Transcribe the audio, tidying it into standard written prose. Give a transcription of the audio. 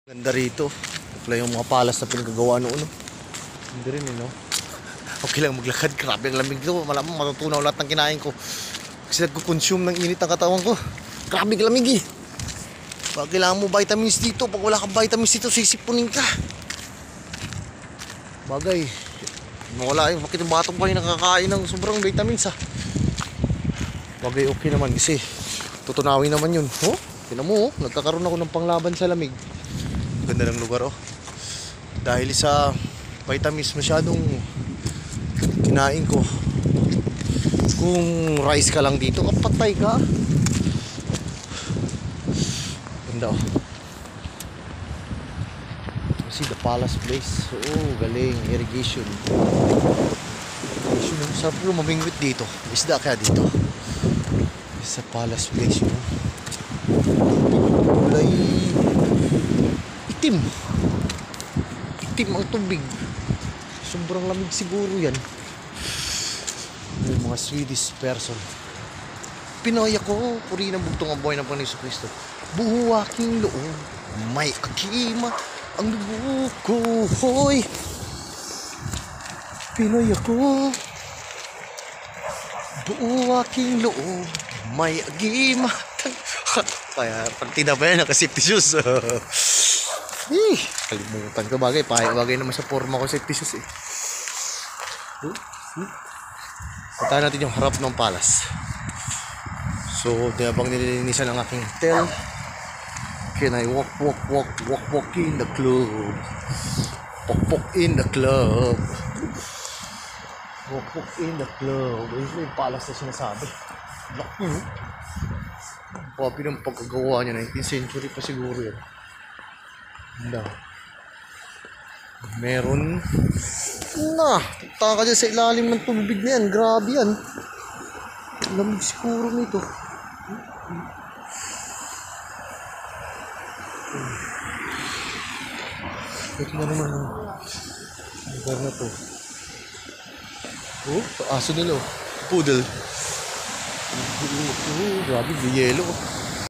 Ganda rito. Wala yung mga palas na pinagagawa noon. No? Hindi rin no? Okay lang maglakad. Grabe ang lamig dito. Malamang matutunaw lahat ng kinain ko. Kasi nagko-consume ng init ang katawan ko. Grabe ang lamig eh. Pag kailangan mo vitamins dito. Pag wala kang vitamins dito, sisipunin ka. Bagay. Mawala yung bakit yung batong pa yung nakakain ng sobrang vitamins ah. Bagay okay naman kasi tutunawin naman yun. Oh, tinan mo oh. Nagkakaroon ako ng panglaban sa lamig. Ganda ng lugar oh. Dahil sa vitamins masyadong kinain ko. Kung rice ka lang dito, kapatay ka. Ganda oh. See the palace place. Oh, galing. Irrigation. Irrigation. Sarap yung mamingwit dito. Isda kaya dito. Sa palace place yun. Kulay itim. Itim ang tubig. Sobrang lamig siguro yan. Yung mga Swedish person. Pinoy ako. Puri ng bugtong ang buhay ng Panginoon Kristo. Buwaking loob. May akima. Ang dugo ko. Hoy. Pinoy ako. Buwaking loob. May agima. Kaya partida pa yan, naka-safety shoes. Kalimutan ko bagay. Bagay naman sa forma ko safety shoes eh. Puntahan natin yung harap ng palace. So, habang nililinisan ang aking hotel, can I walk in the club? Walk in the club. Walk in the club. Ito yung palace na sinasabi. Laki no? Papi ng pagkagawa niya, 19th century pa siguro yun. Handa. Meron na. Taka dyan sa ilalim ng tubig na yan. Grabe yan. Lamig siguro nito. Ito na naman ang lugar na to. Oh, aso nila oh. Poodle. Oh, grabe, may yelo oh.